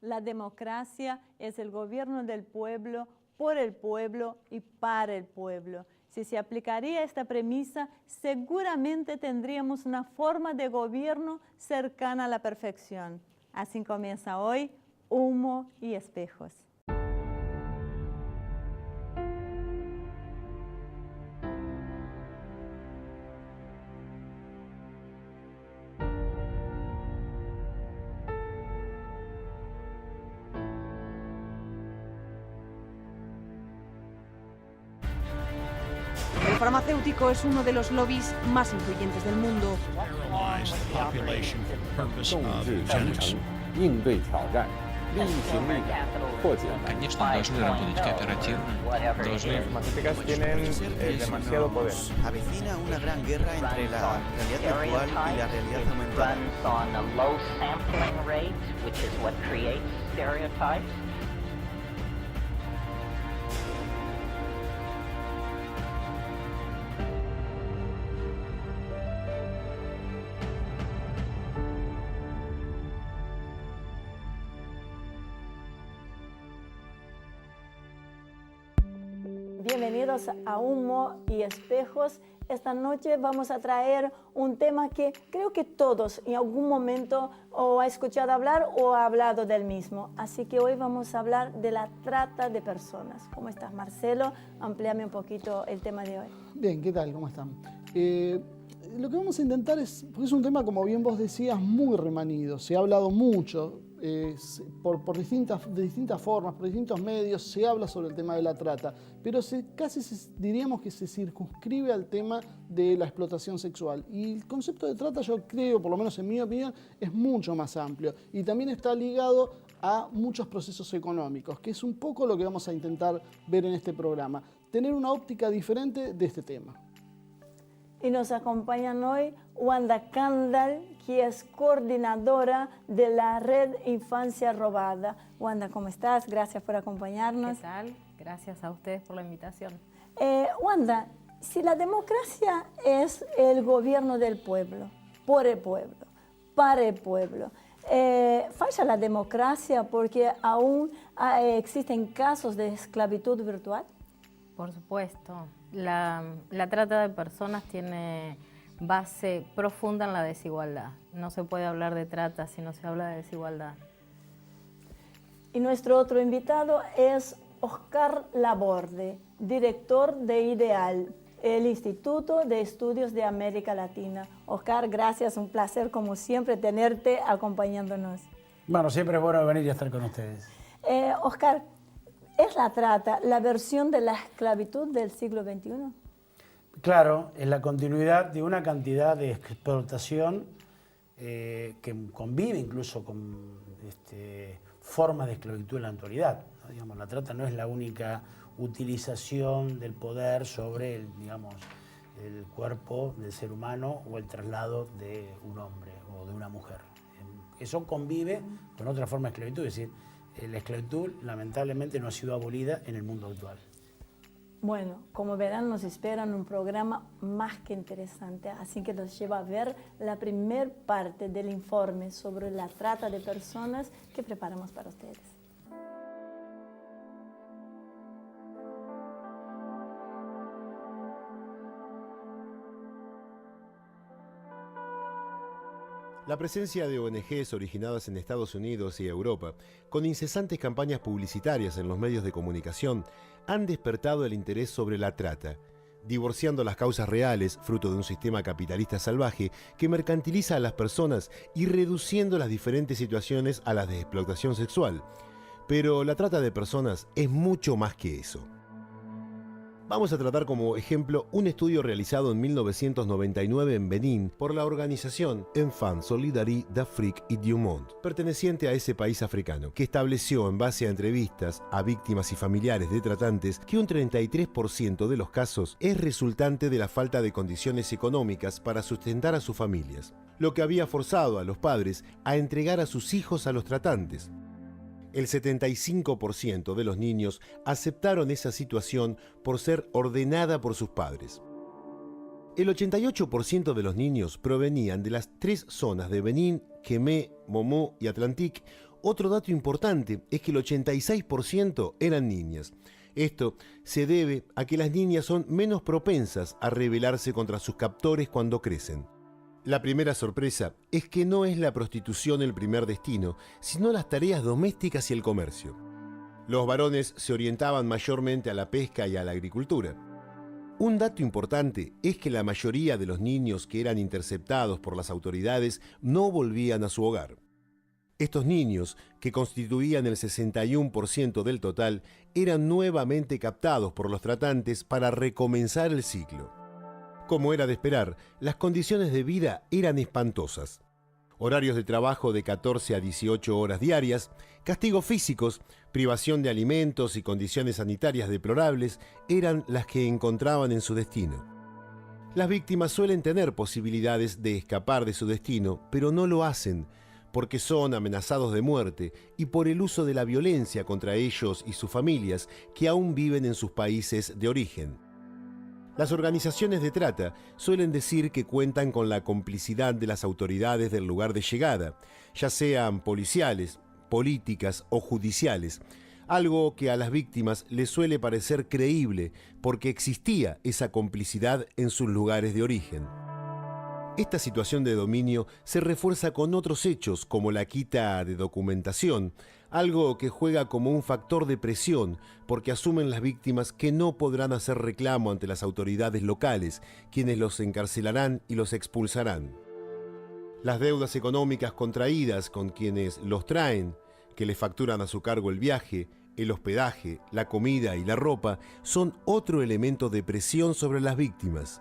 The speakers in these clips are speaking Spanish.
La democracia es el gobierno del pueblo, por el pueblo y para el pueblo. Si se aplicaría esta premisa, seguramente tendríamos una forma de gobierno cercana a la perfección. Así comienza hoy Humo y Espejos. El farmacéutico es uno de los lobbies más influyentes del mundo. Конечно, должны работать кооперативно, должны... Las farmacéuticas tienen demasiado poder. Avecina una gran guerra entre la realidad virtual y la realidad aumentada. Bienvenidos a Humo y Espejos. Esta noche vamos a traer un tema que creo que todos en algún momento o ha escuchado hablar o ha hablado del mismo. Así que hoy vamos a hablar de la trata de personas. ¿Cómo estás, Marcelo? Amplíame un poquito el tema de hoy. Bien, ¿qué tal? ¿Cómo están? Lo que vamos a intentar es, porque es un tema, como bien vos decías, muy remanido. Se ha hablado mucho, de distintas formas, por distintos medios, se habla sobre el tema de la trata, pero diríamos que se circunscribe al tema de la explotación sexual. Y el concepto de trata, yo creo, por lo menos en mi opinión, es mucho más amplio y también está ligado a muchos procesos económicos, que es un poco lo que vamos a intentar ver en este programa, tener una óptica diferente de este tema. Y nos acompañan hoy Wanda Candal, que es coordinadora de la Red Infancia Robada. Wanda, ¿cómo estás? Gracias por acompañarnos. ¿Qué tal? Gracias a ustedes por la invitación. Wanda, si la democracia es el gobierno del pueblo, por el pueblo, para el pueblo, ¿falla la democracia porque aún existen casos de esclavitud virtual? Por supuesto. La trata de personas tiene base profunda en la desigualdad. No se puede hablar de trata si no se habla de desigualdad. Y nuestro otro invitado es Oscar Laborde, director de IDEAL, el Instituto de Estudios de América Latina. Oscar, gracias, un placer como siempre tenerte acompañándonos. Bueno, siempre es bueno venir y estar con ustedes. Oscar, ¿es la trata la versión de la esclavitud del siglo XXI? Claro, es la continuidad de una cantidad de explotación que convive incluso con formas de esclavitud en la actualidad, ¿no? Digamos, la trata no es la única utilización del poder sobre el cuerpo del ser humano o el traslado de un hombre o de una mujer. Eso convive con otra forma de esclavitud, es decir, la esclavitud lamentablemente no ha sido abolida en el mundo actual. Bueno, como verán, nos espera un programa más que interesante, así que nos lleva a ver la primera parte del informe sobre la trata de personas que preparamos para ustedes. La presencia de ONGs originadas en Estados Unidos y Europa, con incesantes campañas publicitarias en los medios de comunicación, han despertado el interés sobre la trata, divorciando las causas reales, fruto de un sistema capitalista salvaje que mercantiliza a las personas y reduciendo las diferentes situaciones a las de explotación sexual. Pero la trata de personas es mucho más que eso. Vamos a tratar como ejemplo un estudio realizado en 1999 en Benín por la organización Enfants Solidaires d'Afrique et du Monde, perteneciente a ese país africano, que estableció en base a entrevistas a víctimas y familiares de tratantes que un 33% de los casos es resultante de la falta de condiciones económicas para sustentar a sus familias, lo que había forzado a los padres a entregar a sus hijos a los tratantes. El 75% de los niños aceptaron esa situación por ser ordenada por sus padres. El 88% de los niños provenían de las 3 zonas de Benín, Quemé, Momó y Atlantique, Otro dato importante es que el 86% eran niñas. Esto se debe a que las niñas son menos propensas a rebelarse contra sus captores cuando crecen. La primera sorpresa es que no es la prostitución el primer destino, sino las tareas domésticas y el comercio. Los varones se orientaban mayormente a la pesca y a la agricultura. Un dato importante es que la mayoría de los niños que eran interceptados por las autoridades no volvían a su hogar. Estos niños, que constituían el 61% del total, eran nuevamente captados por los tratantes para recomenzar el ciclo. Como era de esperar, las condiciones de vida eran espantosas. Horarios de trabajo de 14 a 18 horas diarias, castigos físicos, privación de alimentos y condiciones sanitarias deplorables eran las que encontraban en su destino. Las víctimas suelen tener posibilidades de escapar de su destino, pero no lo hacen, porque son amenazados de muerte y por el uso de la violencia contra ellos y sus familias que aún viven en sus países de origen. Las organizaciones de trata suelen decir que cuentan con la complicidad de las autoridades del lugar de llegada, ya sean policiales, políticas o judiciales, algo que a las víctimas les suele parecer creíble porque existía esa complicidad en sus lugares de origen. Esta situación de dominio se refuerza con otros hechos como la quita de documentación, algo que juega como un factor de presión porque asumen las víctimas que no podrán hacer reclamo ante las autoridades locales, quienes los encarcelarán y los expulsarán. Las deudas económicas contraídas con quienes los traen, que les facturan a su cargo el viaje, el hospedaje, la comida y la ropa, son otro elemento de presión sobre las víctimas.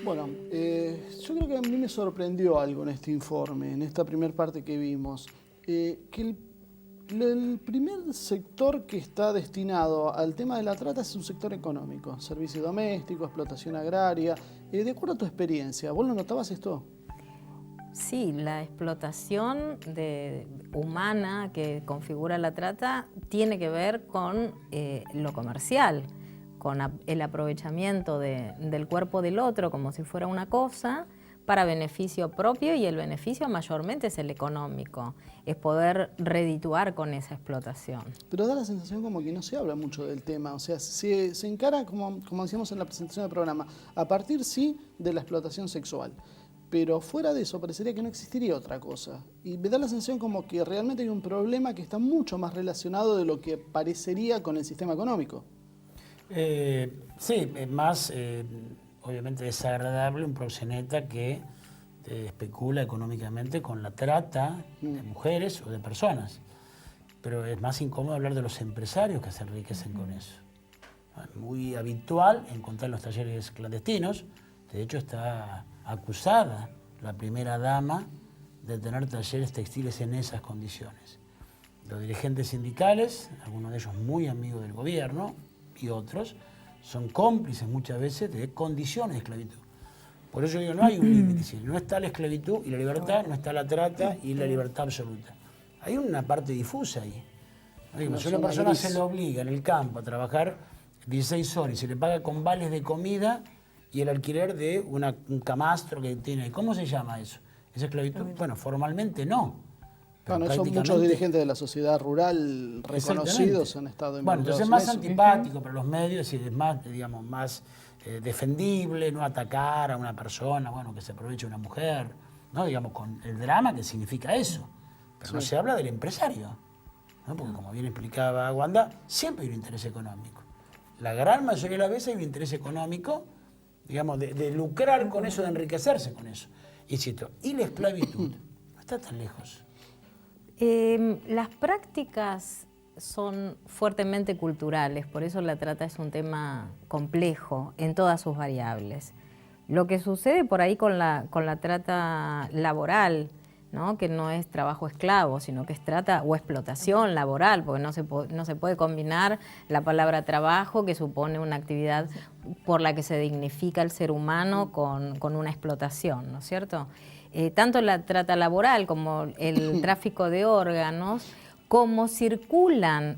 Bueno, yo creo que a mí me sorprendió algo en este informe, en esta primera parte que vimos, que el primer sector que está destinado al tema de la trata es un sector económico, servicio doméstico, explotación agraria. De acuerdo a tu experiencia, ¿vos lo notabas esto? Sí, la explotación humana que configura la trata tiene que ver con lo comercial, con el aprovechamiento del cuerpo del otro como si fuera una cosa para beneficio propio, y el beneficio mayormente es el económico, es poder redituar con esa explotación. Pero da la sensación como que no se habla mucho del tema, o sea, se encara, como decíamos en la presentación del programa, a partir sí de la explotación sexual, pero fuera de eso parecería que no existiría otra cosa. Y me da la sensación como que realmente hay un problema que está mucho más relacionado de lo que parecería con el sistema económico. Sí, es más, obviamente desagradable un proxeneta que especula económicamente con la trata de mujeres o de personas. Pero es más incómodo hablar de los empresarios que se enriquecen con eso. Es muy habitual encontrar los talleres clandestinos. De hecho, está acusada la primera dama de tener talleres textiles en esas condiciones. Los dirigentes sindicales, algunos de ellos muy amigos del gobierno, y otros, son cómplices muchas veces de condiciones de esclavitud. Por eso digo, no hay un límite. Si no está la esclavitud y la libertad, no está la trata y la libertad absoluta. Hay una parte difusa ahí. Digo, si a una persona se le obliga en el campo a trabajar 16 horas y se le paga con vales de comida y el alquiler de un camastro que tiene, ¿cómo se llama eso? ¿Es esclavitud? Bueno, formalmente no. Bueno, son muchos dirigentes de la sociedad rural reconocidos han estado involucrados. Bueno, entonces es más antipático para los medios y es más, digamos, más defendible no atacar a una persona, bueno, que se aproveche una mujer, ¿no? Digamos, con el drama que significa eso. Pero no se habla del empresario, ¿no? Porque como bien explicaba Wanda, siempre hay un interés económico. La gran mayoría de las veces hay un interés económico, digamos, de lucrar con eso, de enriquecerse con eso. Y la esclavitud no está tan lejos. Las prácticas son fuertemente culturales, por eso la trata es un tema complejo en todas sus variables. Lo que sucede por ahí con la trata laboral, ¿no? Que no es trabajo esclavo, sino que es trata o explotación laboral, porque no se puede combinar la palabra trabajo, que supone una actividad por la que se dignifica el ser humano, con una explotación, ¿no es cierto? Tanto la trata laboral como el tráfico de órganos como circulan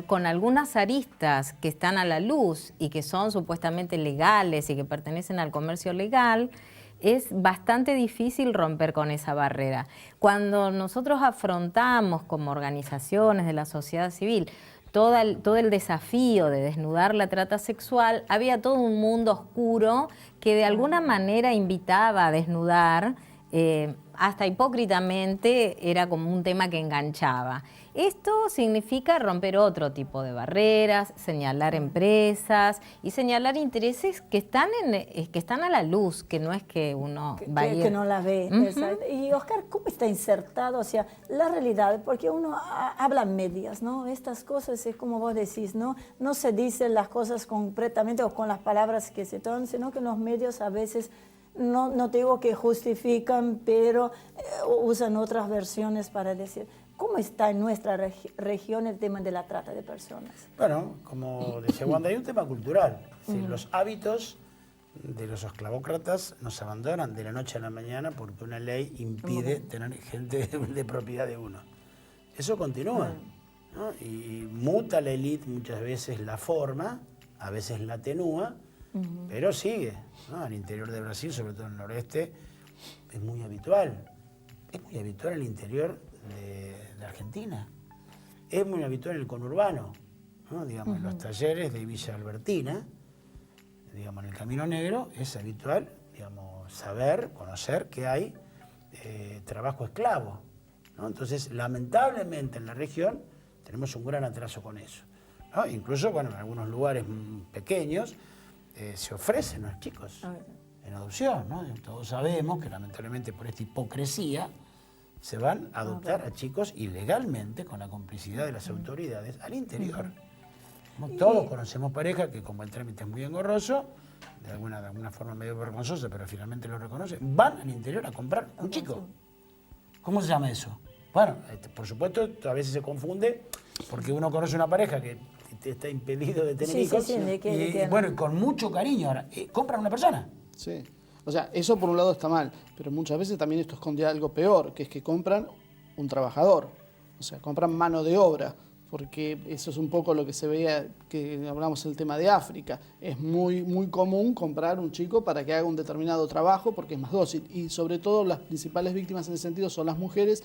con algunas aristas que están a la luz y que son supuestamente legales y que pertenecen al comercio legal, es bastante difícil romper con esa barrera. Cuando nosotros afrontamos como organizaciones de la sociedad civil todo el desafío de desnudar la trata sexual, había todo un mundo oscuro que de alguna manera invitaba a desnudar, hasta hipócritamente era como un tema que enganchaba. Esto significa romper otro tipo de barreras, señalar empresas y señalar intereses que están a la luz, que no es que uno va a ir... Que no la ve. Exacto. Y Oscar, ¿cómo está insertado? O sea, la realidad, porque uno habla medias, ¿no? Estas cosas es como vos decís, ¿no? No se dicen las cosas concretamente o con las palabras que se toman, sino que los medios a veces... No te digo que justifican, pero usan otras versiones para decir. ¿Cómo está en nuestra región el tema de la trata de personas? Bueno, como decía Wanda, hay un tema cultural. Es decir, los hábitos de los esclavócratas nos abandonan de la noche a la mañana porque una ley impide tener gente de propiedad de uno. Eso continúa, ¿no? Y muta la élite muchas veces la forma, a veces la atenúa, pero sigue, ¿no? Al interior de Brasil, sobre todo en el noreste, es muy habitual. Es muy habitual en el interior de Argentina. Es muy habitual en el conurbano, ¿no? Digamos, en los talleres de Villa Albertina, digamos, en el Camino Negro, es habitual, digamos, saber, conocer que hay trabajo esclavo, ¿no? Entonces, lamentablemente en la región tenemos un gran atraso con eso, ¿no? Incluso, bueno, en algunos lugares pequeños, se ofrecen los chicos en adopción, ¿no? Todos sabemos que lamentablemente por esta hipocresía se van a adoptar a chicos ilegalmente con la complicidad de las autoridades al interior. Todos conocemos parejas que, como el trámite es muy engorroso, de alguna forma medio vergonzosa, pero finalmente lo reconocen, van al interior a comprar un chico. ¿Cómo se llama eso? Bueno, por supuesto, a veces se confunde porque uno conoce una pareja que está impedido de tener hijos y bueno, con mucho cariño. Ahora, compran una persona. Sí. O sea, eso por un lado está mal, pero muchas veces también esto esconde algo peor, que es que compran un trabajador, o sea, compran mano de obra, porque eso es un poco lo que se veía, que hablamos del tema de África. Es muy común comprar un chico para que haga un determinado trabajo porque es más dócil, y sobre todo las principales víctimas en ese sentido son las mujeres,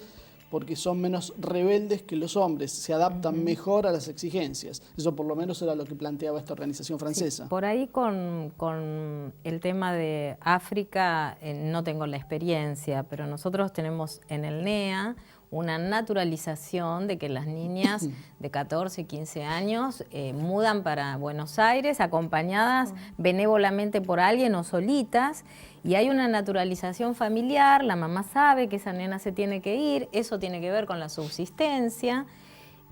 porque son menos rebeldes que los hombres, se adaptan mejor a las exigencias. Eso por lo menos era lo que planteaba esta organización francesa. Sí, por ahí con el tema de África no tengo la experiencia, pero nosotros tenemos en el NEA una naturalización de que las niñas de 14, 15 años mudan para Buenos Aires acompañadas benévolamente por alguien o solitas, y hay una naturalización familiar, la mamá sabe que esa nena se tiene que ir, eso tiene que ver con la subsistencia.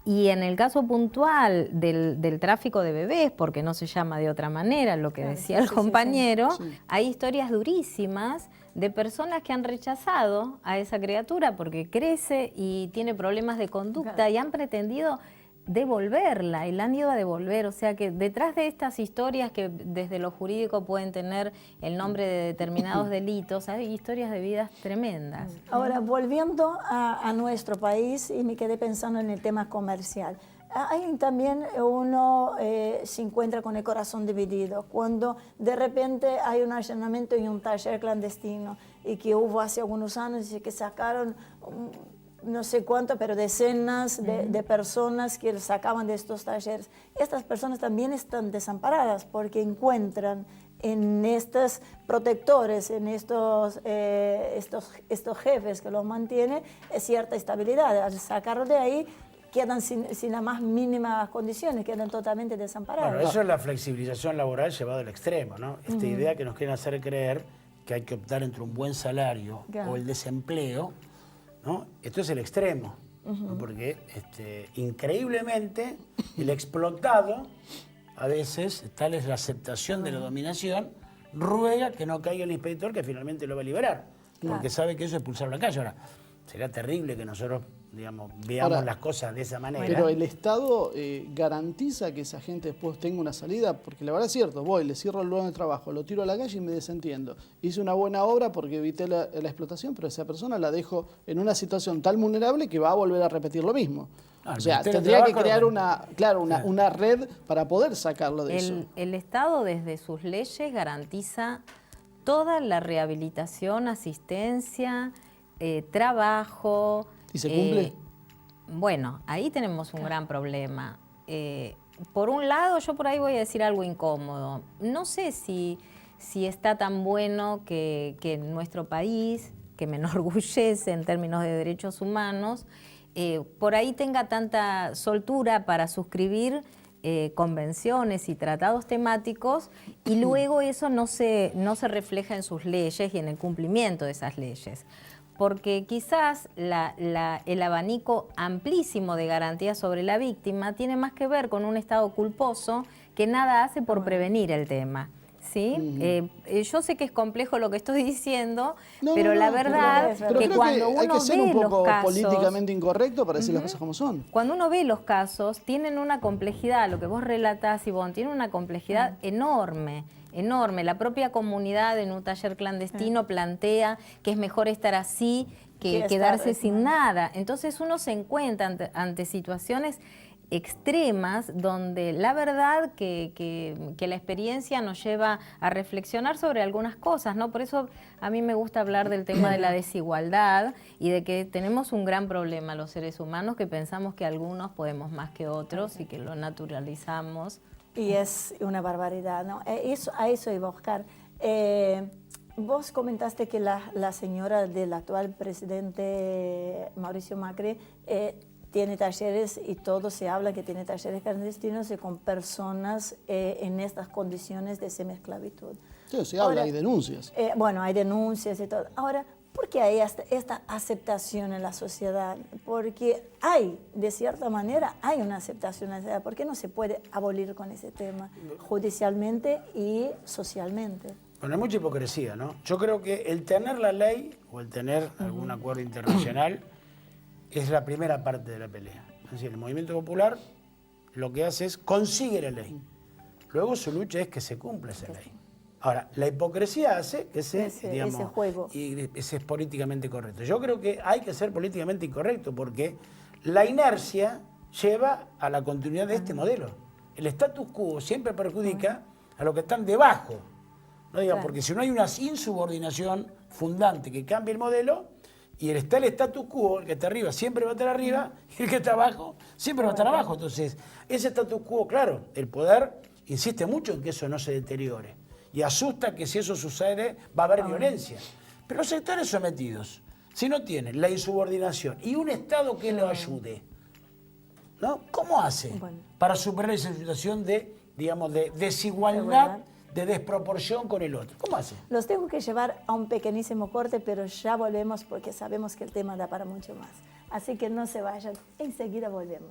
Y en el caso puntual del tráfico de bebés, porque no se llama de otra manera, lo que decía el compañero, hay historias durísimas de personas que han rechazado a esa criatura porque crece y tiene problemas de conducta y han pretendido devolverla y la han ido a devolver. O sea que detrás de estas historias que desde lo jurídico pueden tener el nombre de determinados delitos, hay historias de vidas tremendas. Ahora, volviendo a nuestro país, y me quedé pensando en el tema comercial. Hay también uno se encuentra con el corazón dividido cuando de repente hay un allanamiento en un taller clandestino y que hubo hace algunos años y que sacaron no sé cuánto, pero decenas de personas que sacaban de estos talleres. Estas personas también están desamparadas porque encuentran en estos protectores, en estos jefes que los mantienen, cierta estabilidad. Al sacarlo de ahí, quedan sin las más mínimas condiciones, quedan totalmente desamparados. Bueno, eso es la flexibilización laboral llevada al extremo, ¿no? Esta idea que nos quieren hacer creer que hay que optar entre un buen salario o el desempleo, ¿no? Esto es el extremo, ¿no? Porque increíblemente el explotado, a veces, tal es la aceptación de la dominación, ruega que no caiga el inspector que finalmente lo va a liberar, porque sabe que eso es expulsarlo a la calle. Ahora, sería terrible que nosotros digamos, veamos Ahora, las cosas de esa manera. Pero el Estado garantiza que esa gente después tenga una salida, porque la verdad es cierto, voy, le cierro el lugar de trabajo, lo tiro a la calle y me desentiendo. Hice una buena obra porque evité la explotación, pero esa persona la dejo en una situación tan vulnerable que va a volver a repetir lo mismo. O sea, tendría que crear una red para poder sacarlo de eso. El Estado desde sus leyes garantiza toda la rehabilitación, asistencia, trabajo. ¿Y se cumple? Bueno, ahí tenemos un gran problema. Por un lado, yo por ahí voy a decir algo incómodo. No sé si está tan bueno que en nuestro país, que me enorgullece en términos de derechos humanos, por ahí tenga tanta soltura para suscribir convenciones y tratados temáticos y luego eso no se refleja en sus leyes y en el cumplimiento de esas leyes. Porque quizás el abanico amplísimo de garantías sobre la víctima tiene más que ver con un Estado culposo que nada hace por prevenir el tema. ¿Sí? Yo sé que es complejo lo que estoy diciendo, pero la verdad pero que cuando uno hay que ser un ve poco los casos, políticamente incorrecto para decir las cosas como son. cuando uno ve los casos, tienen una complejidad, lo que vos relatás, Ivonne, tiene una complejidad enorme. Enorme. La propia comunidad en un taller clandestino plantea que es mejor estar así que quedarse sin nada. Entonces uno se encuentra ante situaciones extremas donde la verdad que la experiencia nos lleva a reflexionar sobre algunas cosas, ¿no? Por eso a mí me gusta hablar del tema de la desigualdad y de que tenemos un gran problema los seres humanos, que pensamos que algunos podemos más que otros y que lo naturalizamos. Y es una barbaridad, ¿no? A eso iba a buscar. Vos comentaste que la señora del actual presidente Mauricio Macri tiene talleres y todo se habla que tiene talleres clandestinos y con personas en estas condiciones de semiesclavitud. Sí, se habla, hay denuncias. Bueno, hay denuncias y todo. Ahora, ¿por qué hay esta aceptación en la sociedad? Porque de cierta manera, hay una aceptación en la sociedad. ¿Por qué no se puede abolir con ese tema judicialmente y socialmente? Bueno, hay mucha hipocresía, ¿no? Yo creo que el tener la ley o el tener algún acuerdo internacional es la primera parte de la pelea. Es decir, el movimiento popular lo que hace es consigue la ley. Luego su lucha es que se cumpla esa ley. Ahora, la hipocresía hace que ese juego. Y ese es políticamente correcto. Yo creo que hay que ser políticamente incorrecto porque la inercia lleva a la continuidad de este modelo. El status quo siempre perjudica a los que están debajo. ¿No? Digamos, porque si no hay una insubordinación fundante que cambie el modelo, y está el status quo, el que está arriba siempre va a estar arriba, y el que está abajo siempre va a estar abajo. Entonces, ese status quo, claro, el poder insiste mucho en que eso no se deteriore. Y asusta que si eso sucede va a haber violencia. Pero los sectores sometidos, si no tienen la insubordinación y un Estado que los ayude, ¿no? ¿Cómo hace para superar esa situación de, digamos, de desigualdad, de desproporción con el otro? ¿Cómo hace? Los tengo que llevar a un pequeñísimo corte, pero ya volvemos porque sabemos que el tema da para mucho más. Así que no se vayan, enseguida volvemos.